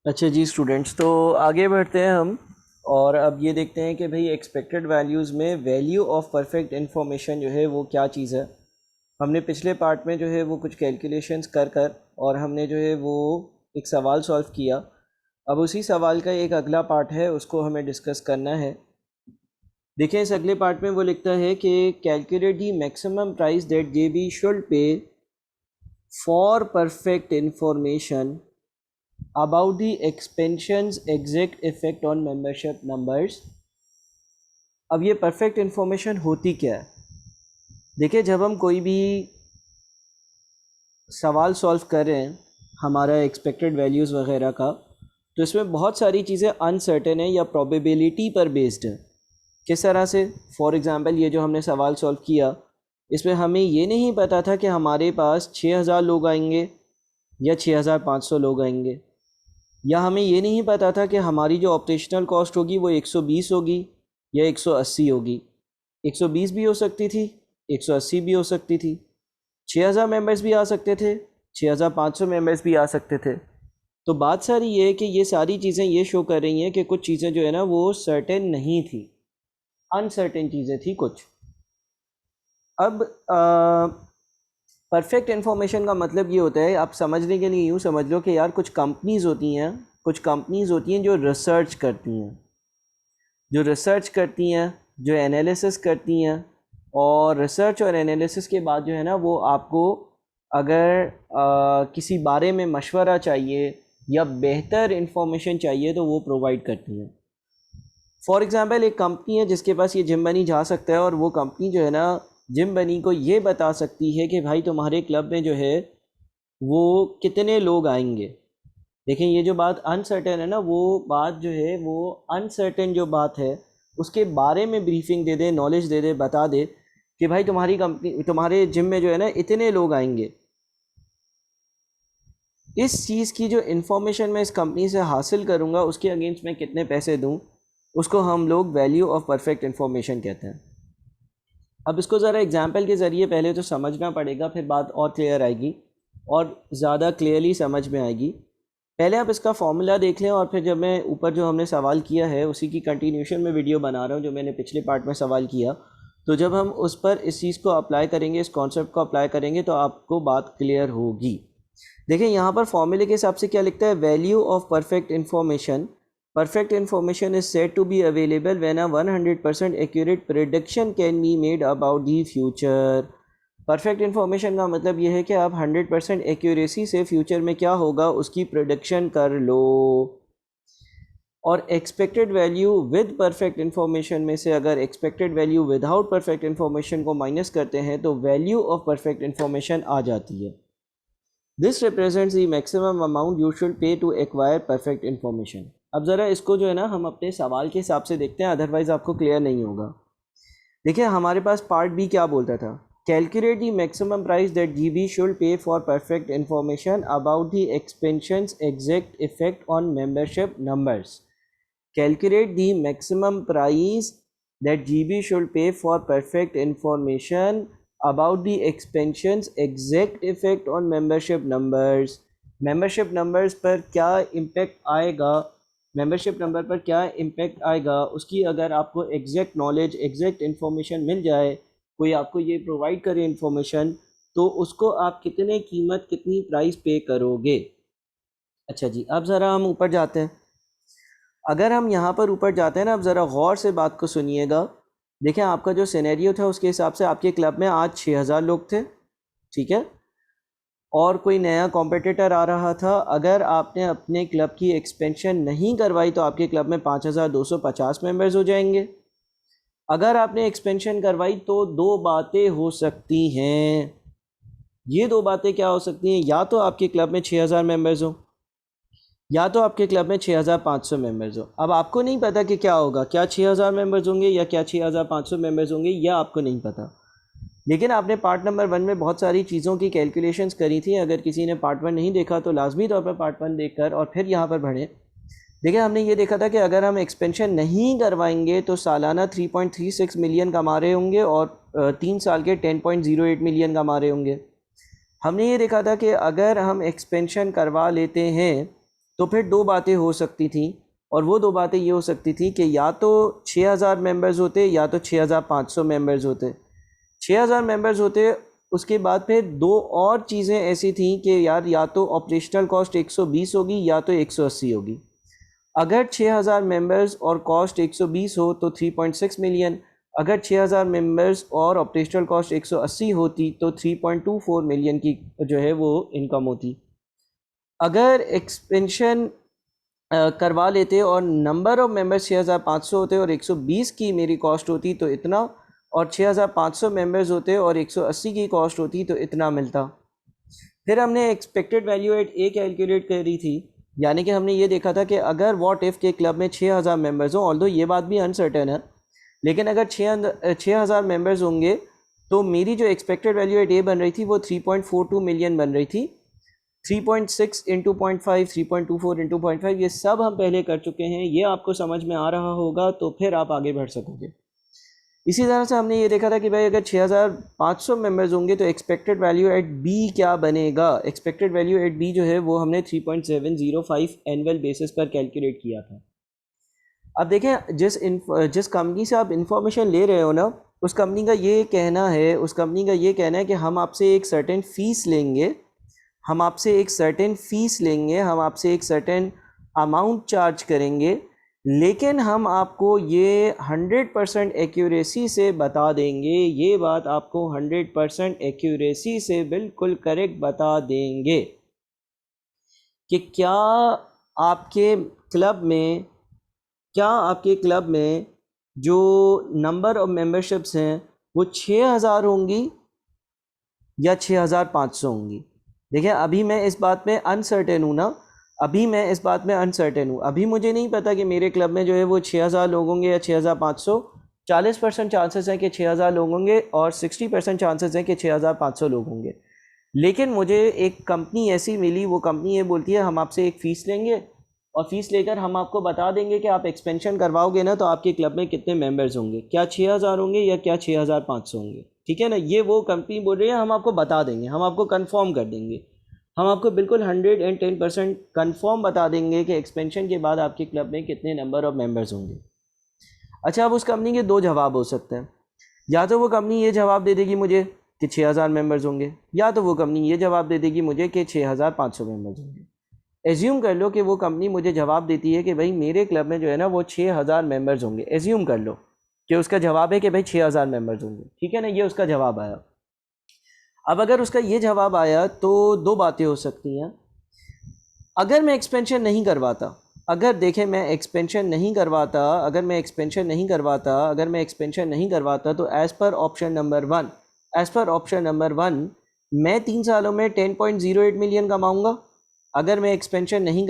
अच्छा जी स्टूडेंट्स, तो आगे बढ़ते हैं हम। और अब ये देखते हैं कि भाई एक्सपेक्टेड वैल्यूज़ में वैल्यू ऑफ परफेक्ट इन्फॉर्मेशन जो है वो क्या चीज़ है। हमने पिछले पार्ट में जो है वो कुछ कैलकुलेशंस कर कर और हमने जो है वो एक सवाल सॉल्व किया। अब उसी सवाल का एक अगला पार्ट है, उसको हमें डिस्कस करना है। देखिए इस अगले पार्ट में वो लिखता है कि calculate the maximum price that JB should pay for perfect information about the expansion's exact effect on membership numbers। अब ये परफेक्ट इन्फॉर्मेशन होती क्या है? देखिए जब हम कोई भी सवाल सॉल्व कर रहे हैं हमारा एक्सपेक्टेड वैल्यूज़ वगैरह का, तो इसमें बहुत सारी चीज़ें अनसर्टेन है या प्रोबेबिलिटी पर बेस्ड है। किस तरह से? फॉर एग्ज़ाम्पल ये जो हमने सवाल सॉल्व किया, इसमें हमें ये नहीं पता था कि हमारे पास 6000 लोग आएंगे या 6500 लोग आएंगे, या हमें ये नहीं पता था कि हमारी जो ऑपरेशनल कॉस्ट होगी वो 120 होगी या 180 होगी। 120 भी हो सकती थी, 180 भी हो सकती थी, 6000 मेंबर्स भी आ सकते थे, 6500 मेंबर्स भी आ सकते थे। तो बात सारी ये है कि ये सारी चीज़ें ये शो कर रही हैं कि कुछ चीज़ें जो है ना वो सर्टेन नहीं थी, अनसर्टेन चीज़ें थी कुछ। अब परफेक्ट इन्फॉर्मेशन का मतलब ये होता है, आप समझने के लिए यूँ समझ लो कि यार कुछ कंपनीज़ होती हैं, जो रिसर्च करती हैं, जो एनालिसिस करती हैं, और रिसर्च और एनालिसिस के बाद जो है ना वो आपको अगर किसी बारे में मशवरा चाहिए या बेहतर इन्फॉर्मेशन चाहिए तो वो प्रोवाइड करती हैं। फॉर एग्ज़ाम्पल एक कंपनी है जिसके पास ये जिम बनी जा सकता है, और वो कंपनी जो है ना जिम बनी को ये बता सकती है कि भाई तुम्हारे क्लब में जो है वो कितने लोग आएंगे। देखें ये जो बात अनसर्टेन है ना, वो बात जो है वो अनसर्टेन जो बात है उसके बारे में ब्रीफिंग दे दे, नॉलेज दे दे, बता दे कि भाई तुम्हारी कंपनी, तुम्हारे जिम में जो है ना इतने लोग आएंगे। इस चीज़ की जो इन्फॉर्मेशन मैं इस कंपनी से हासिल करूँगा उसके अगेंस्ट मैं कितने पैसे दूँ, उसको हम लोग वैल्यू ऑफ परफेक्ट इन्फॉर्मेशन कहते हैं। अब इसको ज़रा एग्जांपल के ज़रिए पहले तो समझना पड़ेगा, फिर बात और क्लियर आएगी और ज़्यादा क्लियरली समझ में आएगी। पहले आप इसका फॉर्मूला देख लें, और फिर जब मैं ऊपर जो हमने सवाल किया है उसी की कंटिन्यूशन में वीडियो बना रहा हूँ जो मैंने पिछले पार्ट में सवाल किया। तो जब हम उस पर इस चीज़ को अप्लाई करेंगे, इस कॉन्सेप्ट को अप्लाई करेंगे, तो आपको बात क्लियर होगी। देखिए यहाँ पर फॉर्मूले के हिसाब से क्या लिखता है, value of perfect information. Perfect information is said to be available when a 100% accurate prediction can be made about the future। Perfect information का मतलब ये है कि आप 100% एक्यूरेसी से फ्यूचर में क्या होगा उसकी प्रोडिक्शन कर लो। और expected value with perfect information में से अगर expected value without perfect information को माइनस करते हैं तो वैल्यू ऑफ परफेक्ट इन्फॉर्मेशन आ जाती है। This represents the maximum amount you should pay to acquire perfect information. अब ज़रा इसको जो है ना हम अपने सवाल के हिसाब से देखते हैं, अदरवाइज़ आपको क्लियर नहीं होगा। देखिए हमारे पास पार्ट बी क्या बोलता था, calculate the maximum price that GB should pay for perfect information about the expansions exact effect on membership numbers. Calculate the maximum price that GB should pay for perfect information about the expansions exact effect on membership numbers। membership numbers पर क्या impact आएगा, membership number पर क्या impact आएगा उसकी अगर आपको exact knowledge, exact information मिल जाए, कोई आपको ये provide करे information, तो उसको आप कितने कीमत, कितनी प्राइस पे करोगे। अच्छा जी, अब ज़रा हम ऊपर जाते हैं। अगर हम यहाँ पर ऊपर जाते हैं ना, अब ज़रा गौर से बात को सुनिएगा। देखें आपका जो सिनेरियो था उसके हिसाब से आपके क्लब में आज 6000 लोग थे, ठीक है, और कोई नया कॉम्पिटिटर आ रहा था। अगर आपने अपने क्लब की एक्सपेंशन नहीं करवाई तो आपके क्लब में 5250 मेंबर्स हो जाएंगे। अगर आपने एक्सपेंशन करवाई तो दो बातें हो सकती हैं। ये दो बातें क्या हो सकती हैं, या तो आपके क्लब में 6000 मेंबर्स हो, या तो आपके क्लब में 6500 मेंबर्स हो। अब आपको नहीं पता कि क्या होगा, क्या 6000 मेंबर्स होंगे या क्या 6500 मेंबर्स होंगे, यह आपको नहीं पता। लेकिन आपने पार्ट नंबर 1 में बहुत सारी चीज़ों की कैलकुलेशंस करी थी। अगर किसी ने पार्ट 1 नहीं देखा तो लाजमी तौर पर पार्ट 1 देखकर और फिर यहाँ पर बढ़ें। देखिए हमने ये देखा था कि अगर हम एक्सपेंशन नहीं करवाएंगे तो सालाना 3.36 मिलियन कमा रहे होंगे और 3 साल के 10.08 मिलियन कमा रहे होंगे। हमने ये देखा था कि अगर हम एक्सपेंशन करवा लेते हैं तो फिर दो बातें हो सकती थी, और वो दो बातें ये हो सकती थी कि या तो 6000 मेंबर्स होते या तो 6500 मेंबर्स होते। 6000 मेंबर्स होते, उसके बाद फिर दो और चीज़ें ऐसी थी कि यार या तो ऑपरेशनल कॉस्ट 120 होगी या तो 180 होगी। अगर 6000 मेंबर्स और कॉस्ट 120 हो तो 3.6 मिलियन, अगर 6000 मेंबर्स और ऑपरेशनल कॉस्ट 180 होती तो 3.24 मिलियन की जो है वो इनकम होती। अगर एक्सपेंशन करवा लेते और नंबर ऑफ़ मेंबर्स 6500 होते और 120 की मेरी कॉस्ट होती तो इतना, और 6500 मेंबर्स होते और 180 की कॉस्ट होती तो इतना मिलता। फिर हमने expected value at A calculate करी थी, यानी कि हमने ये देखा था कि अगर व्हाट इफ़ के क्लब में 6000 मेंबर्स हों, ऑल्दो ये बात भी अनसर्टेन है, लेकिन अगर 6000 मेंबर्स होंगे तो मेरी जो एक्सपेक्टेड वैल्यू एट ए बन रही थी वो 3.42 मिलियन बन रही थी। 3.6 इंटू 0.5, 3.24 इंटू 0.5, ये सब हम पहले कर चुके हैं, ये आपको समझ में आ रहा होगा तो फिर आप आगे बढ़ सकोगे। इसी तरह से हमने ये देखा था कि भाई अगर 6500 मेंबर्स होंगे तो एक्सपेक्टेड वैल्यू एट बी क्या बनेगा। एक्सपेक्टेड वैल्यू एट बी जो है वो हमने 3.705 एनुअल बेसिस पर कैलकुलेट किया था। अब देखें, जिस कंपनी से आप इंफॉर्मेशन ले रहे हो ना, उस कंपनी का ये कहना है कि हम आपसे एक सर्टेन फ़ीस लेंगे, हम आपसे एक सर्टेन अमाउंट चार्ज करेंगे, लेकिन हम आपको ये 100% एक्यूरेसी से बता देंगे, ये बात आपको 100% एक्यूरेसी से बिल्कुल करेक्ट बता देंगे कि क्या आपके क्लब में जो नंबर ऑफ मेंबरशिप्स हैं वो 6000 होंगी या 6500 होंगी। देखिए, अभी मैं इस बात में अनसर्टेन हूँ, अभी मुझे नहीं पता कि मेरे क्लब में जो है वो 6000 लोग होंगे या 6500। 40% चांसेस हैं कि 6000 लोग होंगे और 60% चांसेस हैं कि 6500 लोग होंगे। लेकिन मुझे एक कंपनी ऐसी मिली, वो कंपनी ये बोलती है हम आपसे एक फ़ीस लेंगे और फ़ीस लेकर हम आपको बता देंगे कि आप एक्सपेंशन करवाओगे ना तो आपके क्लब में कितने मेंबर्स होंगे, क्या 6000 होंगे या क्या 6500 होंगे। ठीक है ना, ये वो कंपनी बोल रही है हम आपको बता देंगे, हम आपको कंफर्म कर देंगे, हम आपको बिल्कुल 110% कंफर्म बता देंगे कि एक्सपेंशन के बाद आपके क्लब में कितने नंबर ऑफ़ मेंबर्स होंगे। अच्छा, अब उस कंपनी के दो जवाब हो सकते हैं, या तो वो कंपनी ये जवाब दे देगी मुझे कि 6000 मेंबर्स होंगे, या तो वो कंपनी ये जवाब दे देगी मुझे कि 6500 मेंबर्स होंगे। एज्यूम कर लो कि वो कंपनी मुझे जवाब देती है कि भाई मेरे क्लब में जो है ना वो 6000 मेंबर्स होंगे। एज्यूम कर लो कि उसका जवाब है कि भाई 6000 मेंबर्स होंगे, ठीक है ना, ये उसका जवाब आया। अब अगर उसका ये जवाब आया तो दो बातें हो सकती हैं। अगर मैं एक्सपेंशन नहीं करवाता, अगर देखें मैं एक्सपेंशन नहीं करवाता, अगर मैं एक्सपेंशन नहीं करवाता तो as per option number one मैं 3 सालों में 10.08 मिलियन कमाऊंगा। अगर मैं एक्सपेंशन नहीं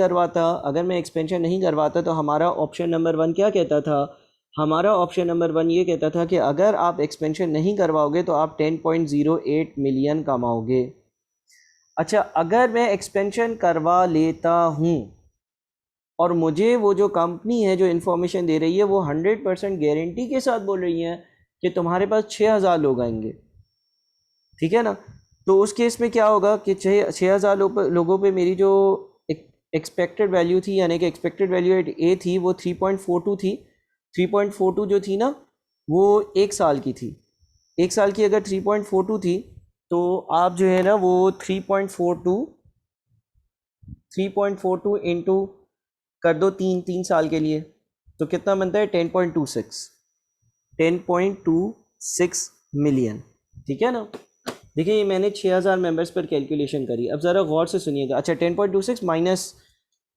करवाता तो हमारा ऑप्शन नंबर वन क्या कहता था, हमारा ऑप्शन नंबर वन ये कहता था कि अगर आप एक्सपेंशन नहीं करवाओगे तो आप 10.08 मिलियन कमाओगे। अच्छा, अगर मैं एक्सपेंशन करवा लेता हूँ और मुझे वो जो कंपनी है जो इन्फॉर्मेशन दे रही है वो 100% गारंटी के साथ बोल रही है कि तुम्हारे पास 6000 लोग आएंगे, ठीक है ना, तो उस केस में क्या होगा कि 6000 लोगों पे मेरी जो एक्सपेक्टेड वैल्यू थी, यानी कि एक्सपेक्टेड वैल्यू एट ए थी, वो 3.42 थी। 3.42 जो थी ना वो एक साल की थी। एक साल की अगर 3.42 थी तो आप जो है ना वो 3.42 इंटू कर दो तीन साल के लिए, तो कितना बनता है 10.26 मिलियन, ठीक है ना। देखिए, ये मैंने 6000 मेंबर्स पर कैलकुलेशन करी, अब ज़रा गौर से सुनिएगा। अच्छा, 10.26 माइनस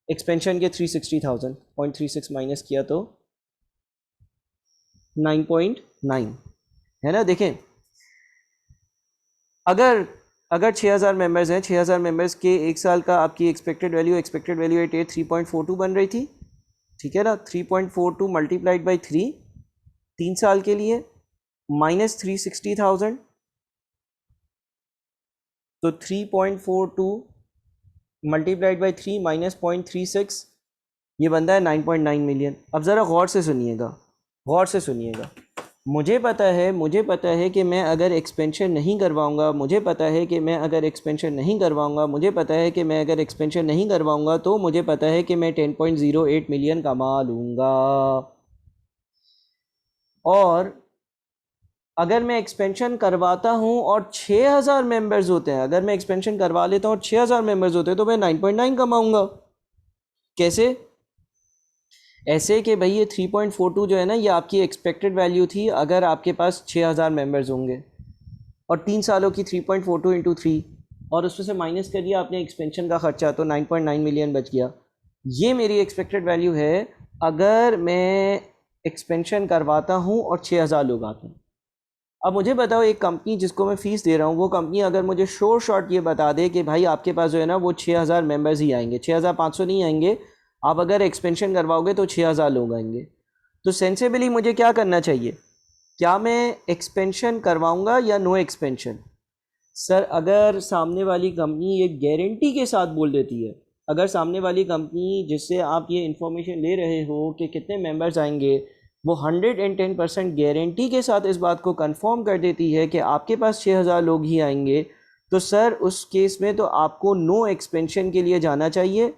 एक्सपेंशन के 360,000, 0.36 माइनस किया तो 9.9 है ना। देखें, अगर 6000 मेंबर्स हैं, 6000 मेंबर्स के एक साल का आपकी एक्सपेक्टेड वैल्यू एट 3.42 बन रही थी, ठीक है ना। 3.42 मल्टीप्लाइड बाई 3 3 साल के लिए माइनस 360,000, तो 3.42 मल्टीप्लाइड बाई 3 माइनस 0.36, ये बनता है 9.9 मिलियन। अब ज़रा गौर से सुनिएगा, मुझे पता है कि मैं अगर एक्सपेंशन नहीं करवाऊंगा, मुझे पता है कि मैं अगर एक्सपेंशन नहीं करवाऊंगा, मुझे पता है कि मैं अगर एक्सपेंशन नहीं करवाऊंगा तो मुझे पता है कि मैं 10.08 मिलियन कमा लूँगा। और अगर मैं एक्सपेंशन करवाता हूँ और 6000 मेंबर्स होते हैं, अगर मैं एक्सपेंशन करवा लेता हूँ और 6000 मेंबर्स होते हैं तो मैं 9.9 कमाऊँगा। कैसे? ऐसे कि भाई ये 3.42 जो है ना, ये आपकी एक्सपेक्टेड वैल्यू थी अगर आपके पास 6000 मेंबर्स होंगे, और 3 सालों की 3.42 इंटू 3, और उसमें से माइनस कर दिया आपने एक्सपेंशन का ख़र्चा, तो 9.9 मिलियन बच गया। ये मेरी एक्सपेक्टेड वैल्यू है अगर मैं एक्सपेंशन करवाता हूँ और 6000 लोग आते हैं। अब मुझे बताओ, एक कंपनी जिसको मैं फ़ीस दे रहा हूँ, वो कंपनी अगर मुझे शोर शॉर्ट ये बता दे कि भाई आपके पास जो है ना वो 6000 मेंबर्स ही आएंगे, 6500 नहीं आएंगे, आप अगर एक्सपेंशन करवाओगे तो 6000 लोग आएंगे, तो सेंसेबली मुझे क्या करना चाहिए? क्या मैं एक्सपेंशन करवाऊंगा या नो एक्सपेंशन? सर, अगर सामने वाली कंपनी ये गारंटी के साथ बोल देती है, अगर सामने वाली कंपनी जिससे आप ये इन्फॉर्मेशन ले रहे हो कि कितने मेंबर्स आएंगे, वो 110% गारंटी के साथ इस बात को कंफर्म कर देती है कि आपके पास 6000 लोग ही आएंगे, तो सर उस केस में तो आपको नो एक्सपेंशन के लिए जाना चाहिए,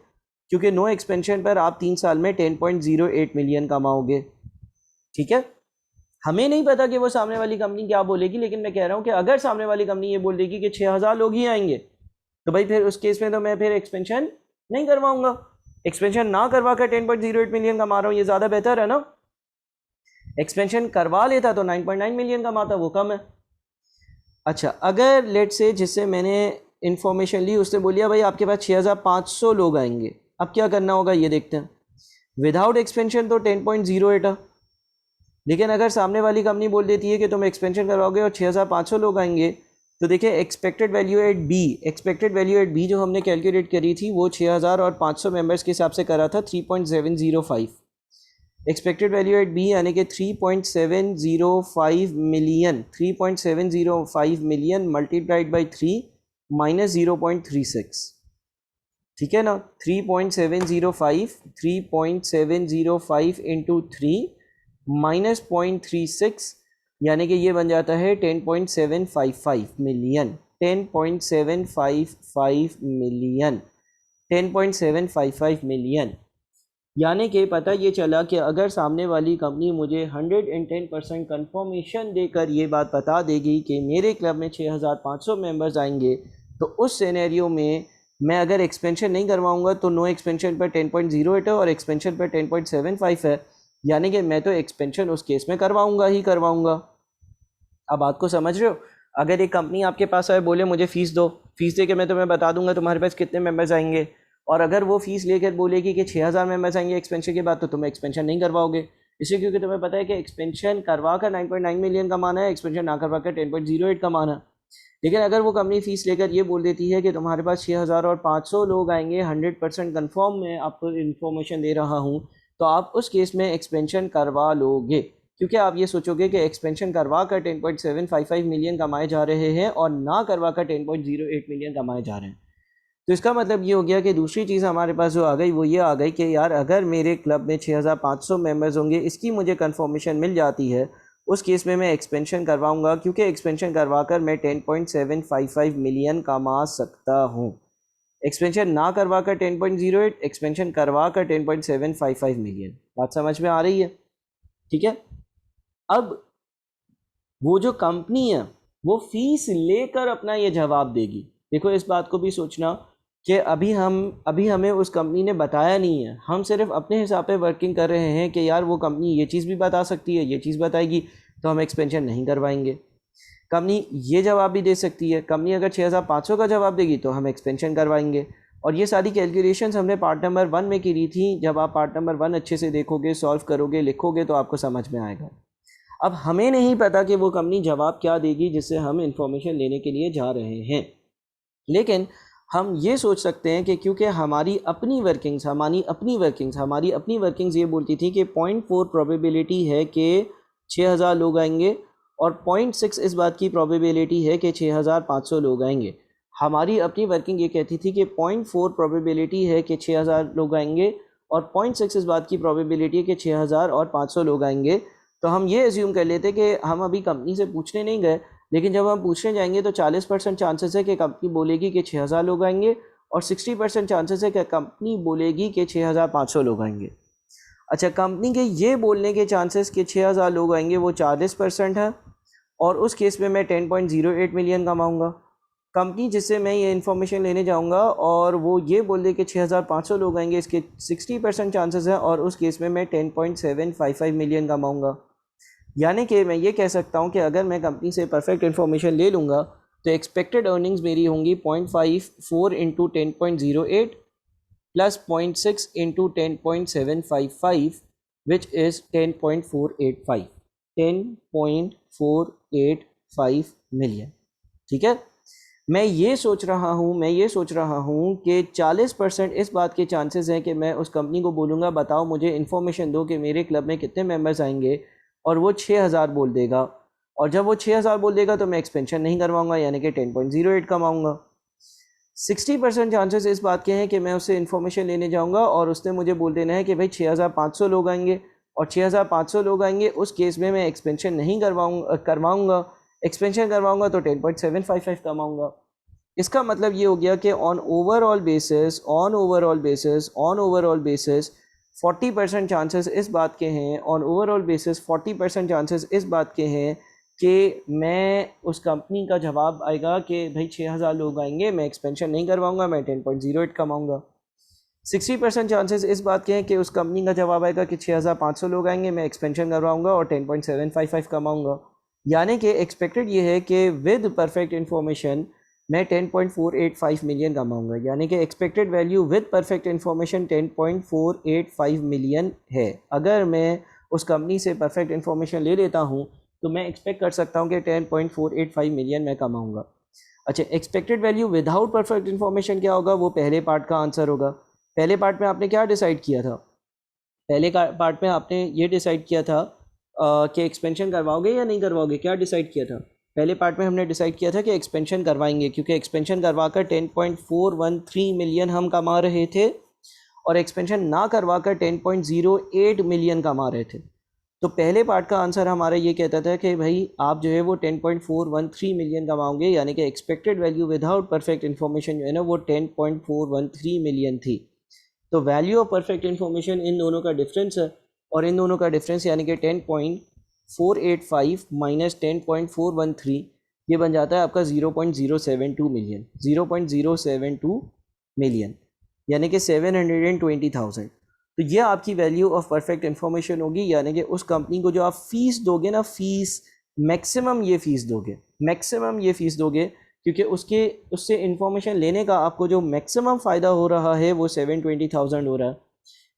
क्योंकि नो एक्सपेंशन पर आप 3 साल में 10.08 मिलियन कमाओगे। ठीक है? हमें नहीं पता कि वो सामने वाली कंपनी क्या बोलेगी, लेकिन मैं कह रहा हूँ कि अगर सामने वाली कंपनी ये बोल देगी कि 6000 लोग ही आएंगे, तो भाई फिर उस केस में तो मैं फिर एक्सपेंशन नहीं करवाऊंगा। एक्सपेंशन ना करवा कर 10.08 मिलियन कमा रहा हूँ, ये ज़्यादा बेहतर है ना। एक्सपेंशन करवा लेता तो 9.9 मिलियन कमाता, वो कम है। अच्छा, अगर लेट से जिससे मैंने इन्फॉर्मेशन ली उससे बोलिया भाई आपके पास 6500 लोग आएंगे, अब क्या करना होगा ये देखते हैं। विदाउट एक्सपेंशन तो 10.08 है, लेकिन अगर सामने वाली कंपनी बोल देती है कि तुम एक्सपेंशन करवाओगे और 6500 लोग आएंगे, तो देखिए एक्सपेक्टेड वैल्यू एट बी जो हमने कैलकुलेट करी थी वो 6000 और 500 मेंबर्स के हिसाब से करा था 3.705। एक्सपेक्टेड वैल्यू एट बी यानी कि 3.705 मिलियन मल्टीप्लाइड बाई 3 माइनस 0.36। ठीक है ना, 3.705 इंटू 3 माइनस 0.36, यानी कि ये बन जाता है 10.755 मिलियन। 10.755 million 10.755 million. यानी कि पता ये चला कि अगर सामने वाली कंपनी मुझे 110% कंफर्मेशन देकर ये बात बता देगी कि मेरे क्लब में 6500 मेंबर्स आएंगे, तो उस सिनेरियो में मैं अगर एक्सपेंशन नहीं करवाऊंगा तो नो एक्सपेंशन पर 10.08 है और एक्सपेंशन पर 10.75 है, यानी कि मैं तो एक्सपेंशन उस केस में करवाऊंगा ही करवाऊंगा। अब बात को समझ रहे हो? अगर एक कंपनी आपके पास आए, बोले मुझे फ़ीस दो, फीस दे के मैं तुम्हें बता दूंगा तुम्हारे पास कितने मेंबर्स आएंगे, और अगर वो फीस लेकर बोलेगी कि 6000 मेंबर्स आएंगे एक्सपेंशन के बाद, तो तुम एक्सपेंशन नहीं करवाओगे, इसलिए क्योंकि तुम्हें पता है कि एक्सपेंशन करवा कर 9.9 मिलियन कमाना है, एक्सपेंशन ना करवा कर 10.08 कमाना है। लेकिन अगर वो कंपनी फ़ीस लेकर ये बोल देती है कि तुम्हारे पास 6000 और 500 लोग आएंगे, 100% कन्फर्म मैं आपको इन्फॉर्मेशन दे रहा हूँ, तो आप उस केस में एक्सपेंशन करवा लोगे, क्योंकि आप ये सोचोगे कि एक्सपेंशन करवा कर 10.755 मिलियन कमाए जा रहे हैं और ना करवा कर 10.08 मिलियन कमाए जा रहे हैं। तो इसका मतलब ये हो गया कि दूसरी चीज़ हमारे पास जो आ गई वो ये आ गई कि यार अगर मेरे क्लब में 6500 मेंबर्स होंगे, इसकी मुझे कंफर्मेशन मिल जाती है, उस केस में मैं एक्सपेंशन करवाऊंगा, क्योंकि एक्सपेंशन करवा कर मैं 10.755 मिलियन कमा सकता हूँ। एक्सपेंशन ना करवा कर 10.08, एक्सपेंशन करवा कर 10.755 मिलियन। बात समझ में आ रही है? ठीक है। अब वो जो कंपनी है वो फीस लेकर अपना ये जवाब देगी। देखो, इस बात को भी सोचना कि अभी हमें उस कंपनी ने बताया नहीं है, हम सिर्फ अपने हिसाब पे वर्किंग कर रहे हैं कि यार वो कंपनी ये चीज़ भी बता सकती है, ये चीज़ बताएगी तो हम एक्सपेंशन नहीं करवाएंगे। कंपनी ये जवाब भी दे सकती है, कंपनी अगर 6500 का जवाब देगी तो हम एक्सपेंशन करवाएंगे। और ये सारी कैलकुलेशंस हमने पार्ट नंबर 1 में की थी। जब आप पार्ट नंबर 1 अच्छे से देखोगे, सॉल्व करोगे, लिखोगे तो आपको समझ में आएगा। अब हमें नहीं पता कि वो कंपनी जवाब क्या देगी जिससे हम इंफॉर्मेशन लेने के लिए जा रहे हैं, लेकिन हम ये सोच सकते हैं कि क्योंकि हमारी अपनी वर्किंग्स ये बोलती थी कि 0.4 प्रोबेबिलिटी है कि 6000 लोग आएंगे और 0.6 इस बात की प्रोबेबिलिटी है कि 6500 लोग आएंगे। हमारी अपनी वर्किंग ये कहती थी कि 0.4 प्रोबेबिलिटी है कि 6000 लोग आएंगे और 0.6 इस बात की प्रोबेबिलिटी है कि 6000 और 500 लोग आएंगे। तो हम ये एज्यूम कर लेते कि हम अभी कंपनी से पूछने नहीं गए, लेकिन जब हम पूछने जाएंगे तो 40% चांसेस है कि कंपनी बोलेगी कि 6000 लोग आएंगे, और 60% चांसेस है कि कंपनी बोलेगी कि 6500 लोग आएंगे। अच्छा, कंपनी के ये बोलने के चांसेस कि 6000 लोग आएंगे वो 40% है, और उस केस में मैं 10.08 मिलियन कमाऊँगा। कंपनी जिससे मैं ये इन्फॉर्मेशन लेने जाऊंगा और वो ये बोल दे कि 6500 लोग आएंगे, इसके 60% चांसेस हैं, और उस केस में मैं 10.755 मिलियन कमाऊंगा। यानी कि मैं ये कह सकता हूँ कि अगर मैं कंपनी से परफेक्ट इन्फॉर्मेशन ले लूँगा तो एक्सपेक्टेड अर्निंग्स मेरी होंगी 0.54 into 10.08 plus 0.6 into 10.755 which is 10.485 10.485 million. ठीक है, मैं ये सोच रहा हूँ कि 40% इस बात के चांसेस हैं कि मैं उस कंपनी को बोलूँगा बताओ मुझे इन्फॉर्मेशन दो कि मेरे क्लब में कितने मेंबर्स आएंगे, और वो 6000 बोल देगा, और जब वो 6000 बोल देगा तो मैं एक्सपेंशन नहीं करवाऊँगा, यानी कि 10.08 कमाऊँगा। 60% चांसेस इस बात के हैं कि मैं उससे इन्फॉर्मेशन लेने जाऊँगा और उसने मुझे बोल देना है कि भाई 6500 लोग आएंगे, और 6500 लोग आएंगे, उस केस में मैं एक्सपेंशन नहीं करवाऊँगा, एक्सपेंशन करवाऊँगा तो 10.755 कमाऊँगा। इसका मतलब ये हो गया कि ऑन ओवरऑल बेसिस 40% चांसेस इस बात के हैं, ऑन ओवरऑल बेसिस 40% चांसेस इस बात के हैं कि मैं उस कंपनी का जवाब आएगा कि भाई 6000 लोग आएंगे, मैं एक्सपेंशन नहीं करवाऊँगा, मैं 10.08 कमाऊँगा। 60% चांसेस इस बात के हैं कि उस कंपनी का जवाब आएगा कि 6500 लोग आएंगे, मैं एक्सपेंशन करवाऊँगा और 10.755 कमाऊँगा। यानी कि एक्सपेक्टेड ये है कि विद परफेक्ट इन्फॉर्मेशन मैं 10.485 मिलियन कमाऊँगा, यानी कि expected value with perfect information 10.485 million है। अगर मैं उस कंपनी से परफेक्ट इन्फॉर्मेशन ले लेता हूँ तो मैं एक्सपेक्ट कर सकता हूँ कि 10.485 मिलियन मैं कमाऊँगा। अच्छा, expected value without perfect information क्या होगा, वो पहले पार्ट का आंसर होगा। पहले पार्ट में आपने क्या डिसाइड किया था? पहले पार्ट में आपने ये डिसाइड किया था कि एक्सपेंशन करवाओगे या नहीं करवाओगे, क्या डिसाइड किया था? पहले पार्ट में हमने डिसाइड किया था कि एक्सपेंशन करवाएंगे, क्योंकि एक्सपेंशन करवाकर 10.413 मिलियन हम कमा रहे थे, और एक्सपेंशन ना करवाकर 10.08 मिलियन कमा रहे थे। तो पहले पार्ट का आंसर हमारा ये कहता था कि भाई आप जो है वो 10.413 मिलियन कमाओगे, यानी कि expected value without perfect information जो है ना वो 10.413 मिलियन थी। तो value of perfect information in दोनों का डिफरेंस है, और इन दोनों का डिफरेंस यानी कि 10.485 माइनस 10.413 ये बन जाता है आपका 0.072 मिलियन, 0.072 मिलियन, यानी कि 720,000। तो ये आपकी वैल्यू ऑफ परफेक्ट इन्फॉर्मेशन होगी, यानी कि उस कंपनी को जो आप फीस दोगे ना, फीस मैक्सिमम ये फीस दोगे, क्योंकि उससे इन्फॉर्मेशन लेने का आपको जो मैक्सिमम फ़ायदा हो रहा है वो 720,000 हो रहा है।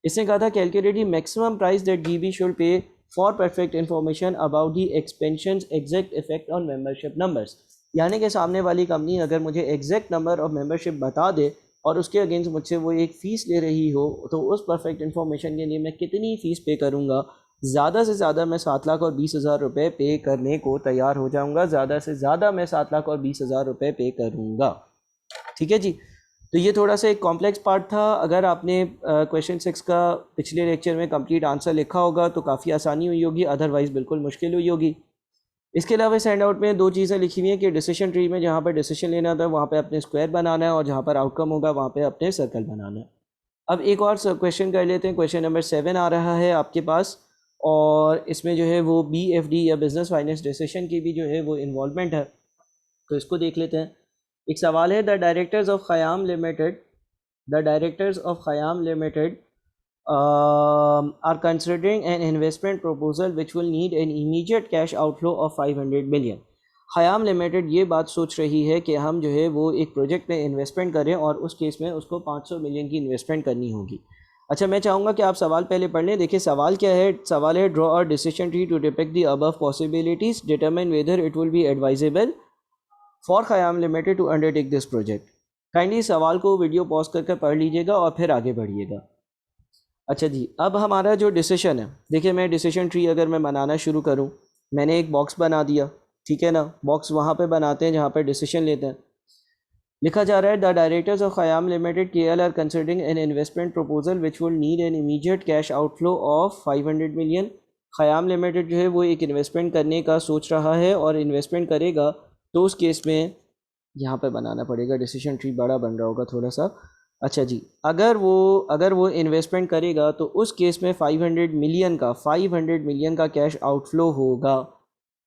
इसने कहा था calculate the maximum price that GB should pay for perfect information about the expansions exact effect on membership numbers, यानी कि सामने वाली कंपनी अगर मुझे एग्जैक्ट नंबर ऑफ मेंबरशिप बता दे और उसके अगेंस्ट मुझसे वो एक फ़ीस ले रही हो, तो उस परफेक्ट इन्फॉर्मेशन के लिए मैं कितनी फ़ीस पे करूँगा। ज़्यादा से ज़्यादा मैं 7,20,000 रुपये पे करने को तैयार हो जाऊँगा, ज़्यादा से ज़्यादा मैं 7,20,000 रुपये पे करूँगा। ठीक है जी, तो ये थोड़ा सा एक कॉम्प्लेक्स पार्ट था। अगर आपने क्वेश्चन 6 का पिछले लेक्चर में कंप्लीट आंसर लिखा होगा तो काफ़ी आसानी हुई होगी, अदरवाइज़ बिल्कुल मुश्किल हुई होगी। इसके अलावा इस हैंड आउट में दो चीज़ें लिखी हुई हैं कि डिसीजन ट्री में जहाँ पर डिसीजन लेना था वहाँ पे अपने स्क्वायर बनाना है, और जहाँ पर आउटकम होगा वहाँ पे अपने सर्कल बनाना है। अब एक और क्वेश्चन कर लेते हैं। क्वेश्चन नंबर 7 आ रहा है आपके पास, और इसमें जो है वो BFD या बिजनेस फाइनेंस डिसीजन की भी जो है वो इन्वॉल्वमेंट है, तो इसको देख लेते हैं। एक सवाल है, the directors of Khayam limited are considering an investment proposal which will need an immediate cash outflow of 500 million. Khayyam limited ये बात सोच रही है कि हम जो है वो एक प्रोजेक्ट में इन्वेस्टमेंट करें, और उस केस में उसको 500 मिलियन की इन्वेस्टमेंट करनी होगी। अच्छा, मैं चाहूँगा कि आप सवाल पहले पढ़ लें। देखिए सवाल क्या है। सवाल है, draw a decision tree to depict the above possibilities, determine whether it will be advisable for Khayam Limited to undertake this project. Kindly सवाल को वीडियो पॉज करके पढ़ लीजिएगा और फिर आगे बढ़िएगा। अच्छा जी, अब हमारा जो डिसीजन है, देखिए मैं डिसीजन ट्री अगर मैं बनाना शुरू करूं, मैंने एक बॉक्स बना दिया, ठीक है ना। बॉक्स वहाँ पे बनाते हैं जहाँ पर डिसीजन लेते हैं। लिखा जा रहा है, the directors of Khayam Limited KL are considering an investment proposal which would need an immediate cash outflow of 500 million Khayam Limited जो है वो एक इन्वेस्टमेंट करने का सोच रहा है और इन्वेस्टमेंट करेगा, तो उस केस में यहाँ पे बनाना पड़ेगा, डिसीजन ट्री बड़ा बन रहा होगा थोड़ा सा। अच्छा जी, अगर वो इन्वेस्टमेंट करेगा तो उस केस में 500 मिलियन का कैश आउटफ्लो होगा।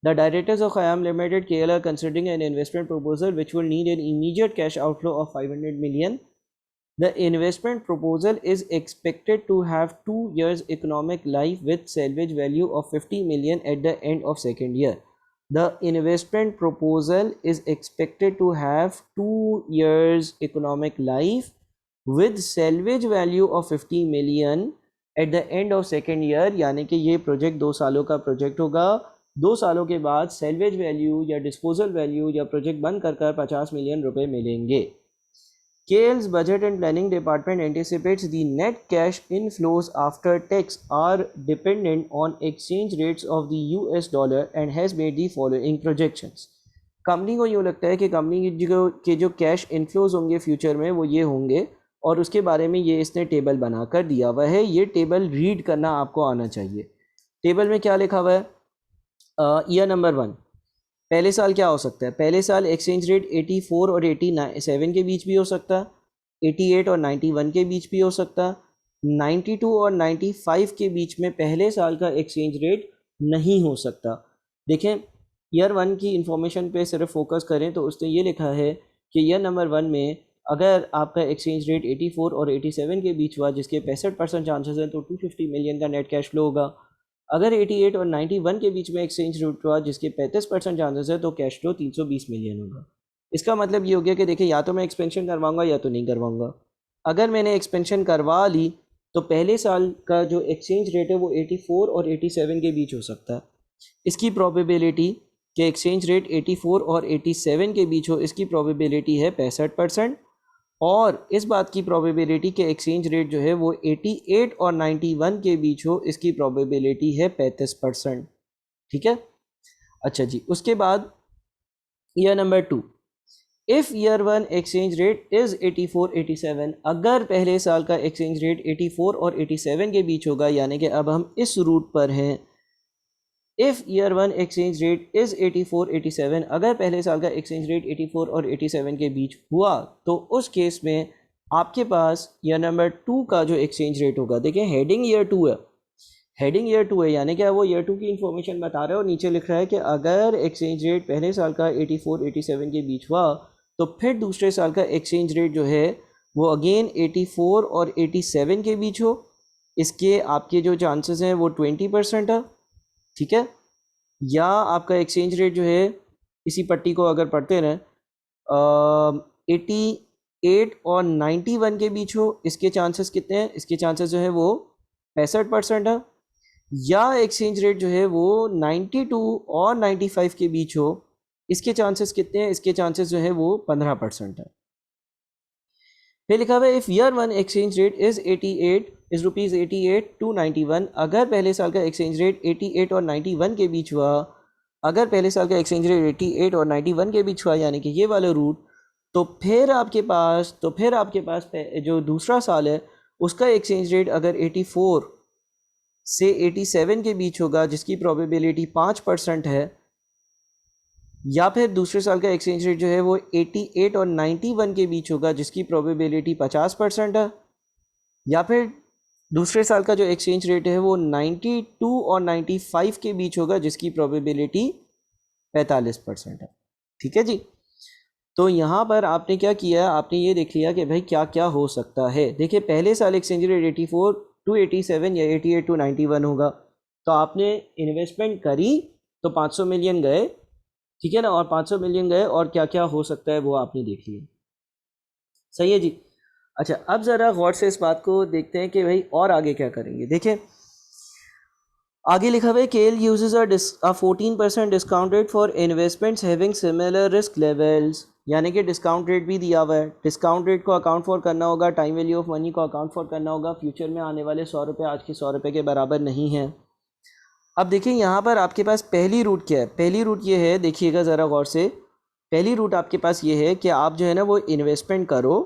The directors of Khayam Limited KL are considering an investment proposal which will need an immediate cash outflow of 500 million. The investment proposal is expected to have 2 years economic life with salvage value of 50 million at the end of second year. The investment proposal is expected to have 2 years economic life with salvage value of 50 million at the end of second year, यानी कि ये project 2 सालों का project होगा। 2 सालों के बाद salvage value या डिस्पोजल वैल्यू या प्रोजेक्ट बंद कर 50 मिलियन रुपए मिलेंगे। KL's Budget and Planning Department anticipates the net cash inflows after tax are dependent on exchange rates of the US dollar and has made the following projections. Company को यूँ लगता है कि कंपनी के जो कैश इन्फ्लोज होंगे future में वो ये होंगे, और उसके बारे में ये इसने टेबल बना कर दिया हुआ है। ये टेबल रीड करना आपको आना चाहिए। टेबल में क्या लिखा हुआ है? ईयर नंबर 1, पहले साल क्या हो सकता है? पहले साल एक्सचेंज रेट 84 और 87 के बीच भी हो सकता, 88 और 91 के बीच भी हो सकता, 92 और 95 के बीच में पहले साल का एक्सचेंज रेट नहीं हो सकता। देखें, ईयर 1 की इंफॉर्मेशन पे सिर्फ फोकस करें तो उसने ये लिखा है कि ईयर नंबर 1 में अगर आपका एक्सचेंज रेट 84 और 87 के बीच हुआ, जिसके 65% चांसेस हैं, तो 250 मिलियन का नेट कैश फ्लो होगा। अगर 88 और 91 के बीच में एक्सचेंज रेट हुआ जिसके 35% चांसेस है, तो कैश फ्लो 320 मिलियन होगा। इसका मतलब ये हो गया कि देखिए, या तो मैं एक्सपेंशन करवाऊंगा या तो नहीं करवाऊंगा। अगर मैंने एक्सपेंशन करवा ली तो पहले साल का जो एक्सचेंज रेट है वो 84 और 87 के बीच हो सकता है। इसकी प्रोबेबिलिटी कि एक्सचेंज रेट 84 और 87 के बीच हो, इसकी प्रोबेबिलिटी है 65%, और इस बात की प्रोबेबिलिटी कि एक्सचेंज रेट जो है वो 88 और 91 के बीच हो, इसकी प्रोबेबिलिटी है 35%। ठीक है। अच्छा जी, उसके बाद year number 2, if year 1 exchange rate is 84-87, अगर पहले साल का एक्सचेंज रेट 84 और 87 के बीच होगा, यानी कि अब हम इस रूट पर हैं। If year 1 exchange rate is 84-87, अगर पहले साल का एक्सचेंज रेट 84 और 87 के बीच हुआ, तो उस केस में आपके पास ईयर नंबर 2 का जो एक्सचेंज रेट होगा, देखिए हेडिंग ईयर 2 है, हेडिंग ईयर 2 है, यानी कि वो ईयर 2 की इन्फॉर्मेशन बता रहा है, और नीचे लिख रहा है कि अगर एक्सचेंज रेट पहले साल का 84-87 के बीच हुआ, तो फिर दूसरे साल का एक्सचेंज रेट जो है वो अगेन 84 और 87 के बीच हो, इसके आपके जो चांसेस हैं वो 20% है। ठीक है। या आपका एक्सचेंज रेट जो है, इसी पट्टी को अगर पढ़ते रहें, 88 और 91 के बीच हो, इसके चांसेस कितने हैं? इसके चांसेस जो है वो 65% है। या एक्सचेंज रेट जो है वो 92 और 95 के बीच हो, इसके चांसेस कितने हैं? इसके चांसेस जो है वो 15% है। फिर लिखा हुआ है if year 1 exchange rate is rupees 88 to 91, अगर पहले साल का एक्सचेंज रेट 88 और 91 के बीच हुआ, अगर पहले साल का एक्सचेंज रेट 88 और 91 के बीच हुआ, यानी कि ये वाला रूट, तो फिर आपके पास जो दूसरा साल है उसका एक्सचेंज रेट अगर 84 से 87 के बीच होगा, जिसकी प्रोबेबिलिटी 5% है, या फिर दूसरे साल का एक्सचेंज रेट जो है वो 88 और 91 के बीच होगा, जिसकी प्रोबेबिलिटी 50% है, या फिर दूसरे साल का जो एक्सचेंज रेट है वो 92 और 95 के बीच होगा, जिसकी प्रोबेबिलिटी 45% है। ठीक है जी। तो यहाँ पर आपने क्या किया, आपने ये देख लिया कि भाई क्या क्या हो सकता है। देखिए, पहले साल एक्सचेंज रेट 84 to 87 या 88 to 91 होगा, तो आपने इन्वेस्टमेंट करी तो 500 मिलियन गए, ठीक है ना, और 500 मिलियन गए, और क्या क्या हो सकता है वो आपने देख लिया। सही है जी। अच्छा, अब ज़रा गौर से इस बात को देखते हैं कि भाई और आगे क्या करेंगे। देखिए, आगे लिखा हुआ है KL uses a 14% discount rate for investments having similar risk levels, यानी कि डिस्काउंट रेट भी दिया हुआ है। डिस्काउंट रेट को अकाउंट फॉर करना होगा, टाइम वैल्यू ऑफ मनी को अकाउंट फॉर करना होगा। फ्यूचर में आने वाले 100 रुपये आज के 100 रुपये के बराबर नहीं है। अब देखिए, यहाँ पर आपके पास पहली रूट क्या है? पहली रूट ये है, देखिएगा ज़रा गौर से, पहली रूट आपके पास ये है कि आप जो है ना वो इन्वेस्टमेंट करो,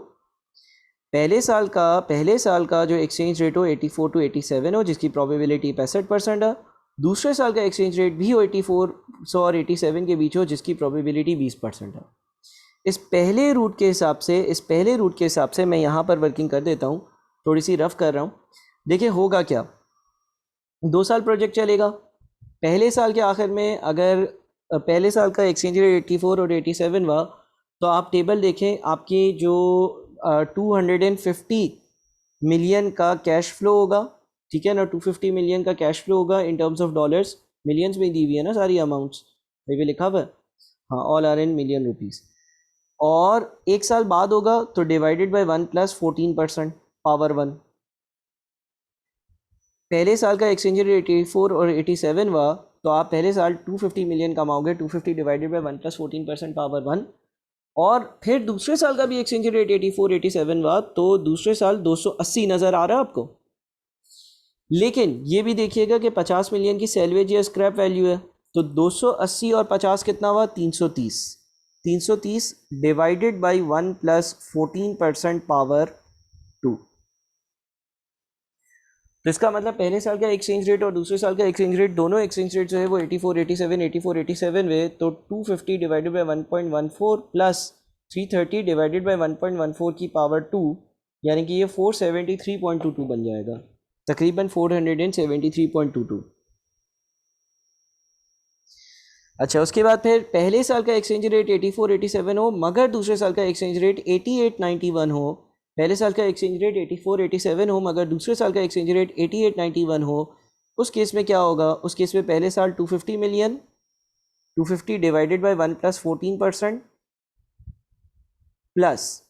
पहले साल का जो एक्सचेंज रेट हो 84 to 87 हो, जिसकी प्रोबेबिलिटी 65% है। दूसरे साल का एक्सचेंज रेट भी 8400 और 87 के बीच हो, जिसकी प्रोबेबिलिटी 20% है। इस पहले रूट के हिसाब से मैं यहाँ पर वर्किंग कर देता हूँ, थोड़ी सी रफ कर रहा हूँ। देखिए होगा क्या, 2 साल प्रोजेक्ट चलेगा। पहले साल के आखिर में अगर पहले साल का एक्सचेंज रेट 84 और 87 हुआ, तो आप टेबल देखें, आपकी जो 250 मिलियन का कैश फ्लो होगा, ठीक है ना, 250 मिलियन का कैश फ्लो होगा in terms of dollars. Millions में दी हुई है ना सारी अमाउंट्स, ये लिखा हुआ है, हाँ, all are in million rupees. और 1 साल बाद होगा तो डिवाइडेड बाय 1 प्लस 14% पावर 1। पहले साल का एक्सचेंज रेट 84 और 87 हुआ, तो आप पहले साल 250 मिलियन कमाओगे, 250 डिवाइडेड बाय 1 प्लस 14% पावर 1। और फिर दूसरे साल का भी एक्सचेंज रेट 84 87 हुआ, तो दूसरे साल 280 नज़र आ रहा है आपको। लेकिन ये भी देखिएगा कि 50 मिलियन की सैलवेज या स्क्रैप वैल्यू है, तो 280 और 50 कितना हुआ, 330। 330 डिवाइडेड बाई 1 प्लस 14% पावर 2। तो इसका मतलब पहले साल का एक्सचेंज रेट और दूसरे साल का एक्सचेंज रेट, दोनों एक्सचेंज रेट जो है वो 84 87 हुए, तो 250 divided by 1.14 plus 330 divided by 1.14 की पावर 2, यानी कि ये 473.22 बन जाएगा, तकरीबन 473.22। अच्छा, उसके बाद फिर पहले साल का एक्सचेंज रेट 84 87 हो, मगर दूसरे साल का एक्सचेंज रेट 88 91 हो। पहले साल का एक्सचेंज रेट 84 87 हो, मगर दूसरे साल का एक्सचेंज रेट 88 91 हो। उस केस में क्या होगा, उस केस में पहले साल 250 million, 250 divided by 1 plus 14% plus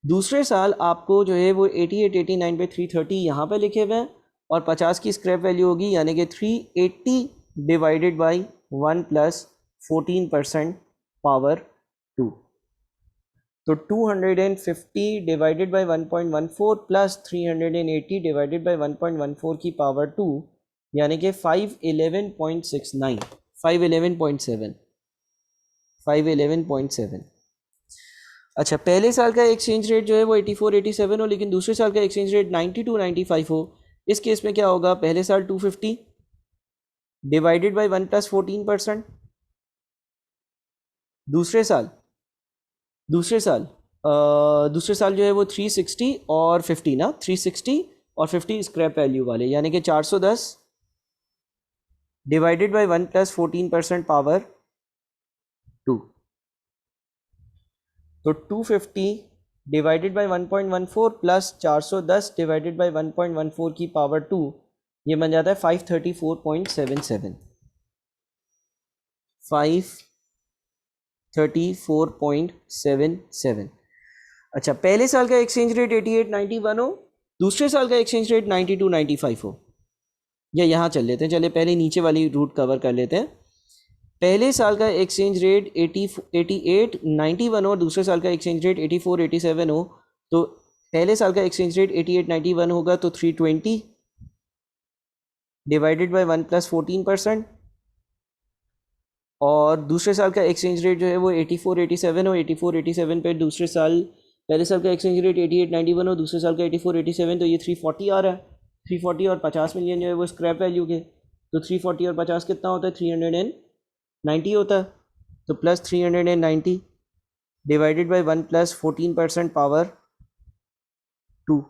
दूसरे साल आपको जो है वो 88 89 पे 330 यहाँ पे लिखे हुए हैं, और 50 की स्क्रैप वैल्यू होगी, यानी कि 380 डिवाइडेड बाई 1 प्लस 14% पावर 2। तो 250 divided by 1.14 plus 380 divided by 1.14 की पावर 2, यानी कि 511.69, 511.7, 511.7। अच्छा, पहले साल का एक्सचेंज रेट जो है वो 84 87 हो, लेकिन दूसरे साल का एक्सचेंज रेट 92 95 हो। इस केस में क्या होगा, पहले साल 250 डिवाइडेड बाई 1 प्लस 14%, दूसरे साल दूसरे साल जो है वो 360 और 50 ना, 360 और 50 स्क्रैप वैल्यू वाले, यानी कि 410 डिवाइडेड बाई 1 प्लस 14% पावर 2। तो 250 divided by 1.14 plus 410 divided by 1.14 की पावर 2, ये बन जाता है 534.77, 534.77। अच्छा, पहले साल का एक्सचेंज रेट 88 91 हो, दूसरे साल का एक्सचेंज रेट 92 95 हो। या यहाँ चल लेते हैं, चलिए पहले नीचे वाली रूट कवर कर लेते हैं। पहले साल का एक्सचेंज रेट 88 91 हो और दूसरे साल का एक्सचेंज रेट 84 87 हो, तो पहले साल का एक्सचेंज रेट 88 91 होगा, तो 320 डिवाइडेड बाई 1 प्लस 14%, और दूसरे साल का एक्सचेंज रेट जो है वो 84 87 हो, 84 87 पे दूसरे साल, पहले साल का एक्सचेंज रेट 88 91 हो, दूसरे साल का 84 87, तो ये 340 आ रहा है। 340 और 50 मिलियन जो है वो स्क्रैप वैल्यू के, तो 340 और 50 कितना होता है, 390 होता है। तो plus 390 divided by 1 plus 14% power 2,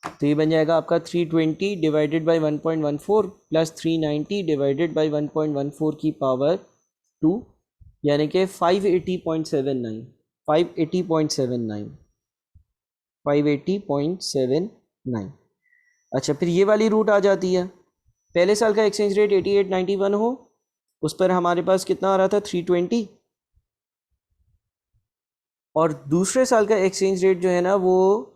तो ये बन जाएगा आपका 320 divided by 1.14 plus 390 divided by 1.14 की पावर 2, यानी कि 580.79, 580.79, 580.79। अच्छा, फिर ये वाली रूट आ जाती है, पहले साल का एक्सचेंज रेट 88 91 हो, उस पर हमारे पास कितना आ रहा था, 320, और दूसरे साल का एक्सचेंज रेट जो है ना वो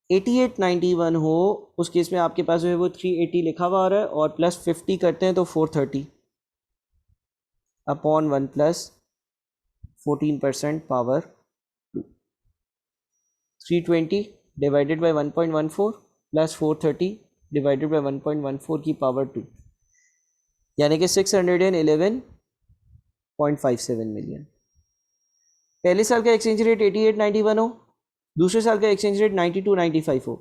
88 91 हो, उस केस में आपके पास जो है वो 380 लिखा हुआ आ रहा है, और प्लस 50 करते हैं तो 430 upon 1 plus 14% power 2, 320 divided by 1.14 plus 430 divided by 1.14 की पावर 2, यानी कि 611.57 मिलियन। पहले साल का एक्सचेंज रेट 88 91 हो, दूसरे साल का एक्सचेंज रेट 92 95 हो।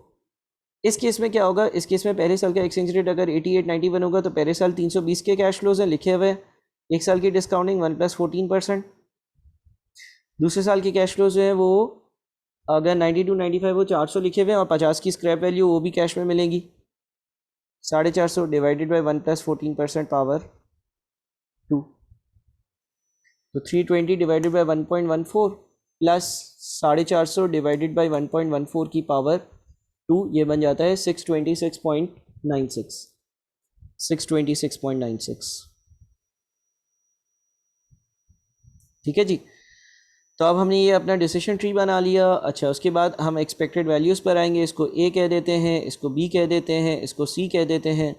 इस केस में क्या होगा, इस केस में पहले साल का एक्सचेंज रेट अगर 8891 होगा तो पहले साल 320 के कैश फ्लोज हैं लिखे हुए, एक साल की डिस्काउंटिंग 1 + 14%। दूसरे साल के कैश फ्लोज जो है वो अगर 92 95 वो 400 लिखे हुए हैं और 50 की स्क्रैप वैल्यू वो भी कैश में मिलेगी, 450 डिवाइडेड बाई 1 + 14% पावर 2, तो 320 divided by 1.14 plus 450 divided by 1.14 की पावर 2, ये बन जाता है 626.96, 626.96। ठीक है जी। तो अब हमने ये अपना डिसीजन ट्री बना लिया। अच्छा, उसके बाद हम एक्सपेक्टेड वैल्यूज़ पर आएंगे। इसको ए कह देते हैं, इसको बी कह देते हैं, इसको सी कह देते हैं।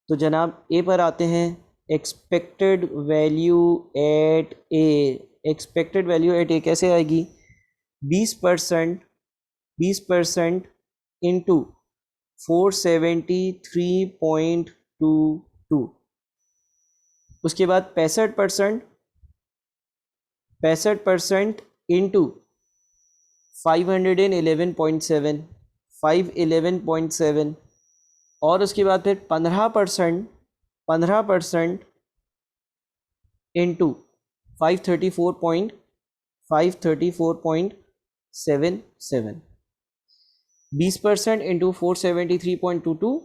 तो जनाब ए पर आते हैं, expected value at A. Expected value at ए कैसे आएगी, 20% इंटू 473.22। उसके बाद 65% इंटू 511.7, 511.7। और उसके बाद फिर 15% इंटू 534.77। 20% इंटू 473.22,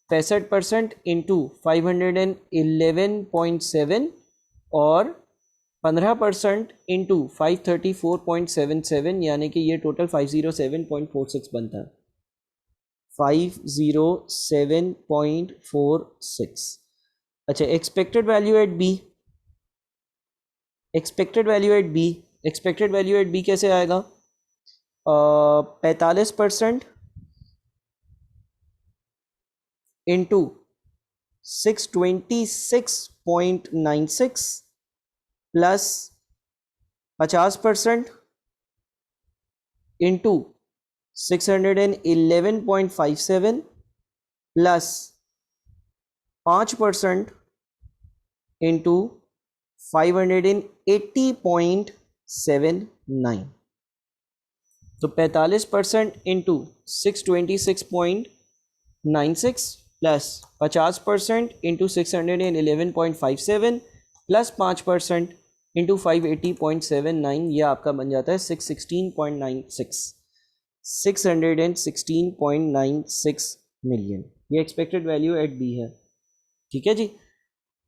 65% इंटू 511.7 और 15% इंटू 534.77, यानी कि ये टोटल 507.46 बनता है, 507.46। अच्छा, expected value at B, expected value at B, expected value at B कैसे आएगा, 45% into 626.96 plus 50% into 611.57 plus 5% into 580.79। तो 45% into 626.96 plus 50% into 611.57 plus 5% into 580.79, यह आपका बन जाता है 616.96, 616.96 मिलियन। ये एक्सपेक्टेड वैल्यू एट बी है। ठीक है जी।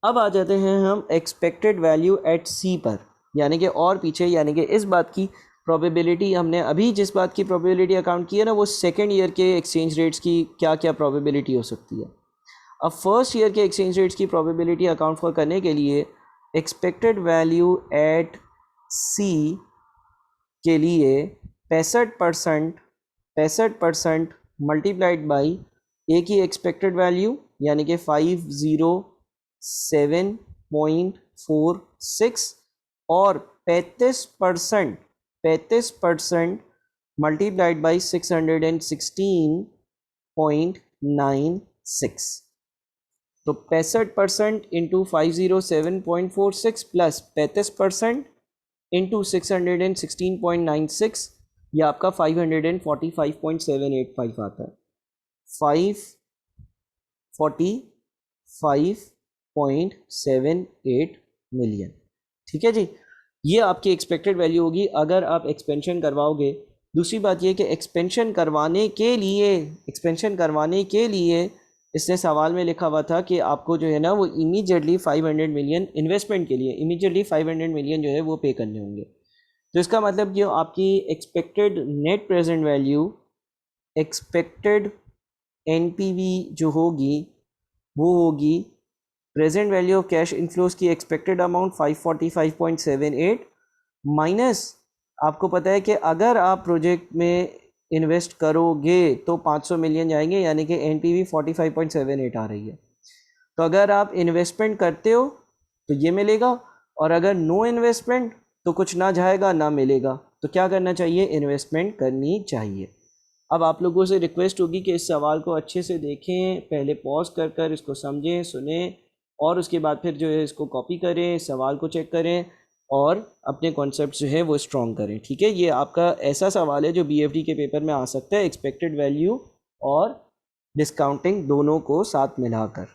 अब आ जाते हैं हम एक्सपेक्टेड वैल्यू एट सी पर, यानी कि और पीछे, यानी कि इस बात की प्रोबेबिलिटी, हमने अभी जिस बात की प्रोबेबिलिटी अकाउंट की है ना, वो सेकेंड ईयर के एक्सचेंज रेट्स की क्या क्या प्रोबेबिलिटी हो सकती है। अब फर्स्ट ईयर के एक्सचेंज रेट्स की प्रोबेबिलिटी अकाउंट फॉर करने के लिए एक्सपेक्टेड वैल्यू एट सी के लिए 65% मल्टीप्लाइड बाई ए की एक्सपेक्टेड वैल्यू, यानी कि 507.46 और 35% मल्टीप्लाइड बाई 616.96। तो 65% इंटू 507.46 प्लस 35% इंटू 616.96, यह आपका 545.785 आता है, 545.78 मिलियन। ठीक है जी। ये आपकी एक्सपेक्टेड वैल्यू होगी अगर आप एक्सपेंशन करवाओगे। दूसरी बात ये कि एक्सपेंशन करवाने के लिए इसने सवाल में लिखा हुआ था कि आपको जो है ना वो इमीडिएटली 500 मिलियन इन्वेस्टमेंट के लिए इमीडिएटली 500 मिलियन जो है वो पे करने होंगे। तो इसका मतलब कि आपकी expected net present value, expected NPV जो होगी वो होगी present value of cash inflows की एक्सपेक्टेड अमाउंट 545.78 माइनस, आपको पता है कि अगर आप प्रोजेक्ट में इन्वेस्ट करोगे तो 500 मिलियन जाएंगे, यानी कि एनपीवी 45.78 आ रही है। तो अगर आप इन्वेस्टमेंट करते हो तो ये मिलेगा, और अगर नो इन्वेस्टमेंट तो कुछ ना जाएगा ना मिलेगा। तो क्या करना चाहिए, इन्वेस्टमेंट करनी चाहिए। अब आप लोगों से रिक्वेस्ट होगी कि इस सवाल को अच्छे से देखें, पहले पॉज कर कर इसको समझें, सुने, और उसके बाद फिर जो है इसको कॉपी करें, सवाल को चेक करें और अपने कॉन्सेप्ट जो है वो स्ट्रॉन्ग करें। ठीक है, ये आपका ऐसा सवाल है जो बीएफडी के पेपर में आ सकता है, एक्सपेक्टेड वैल्यू और डिस्काउंटिंग दोनों को साथ मिलाकर।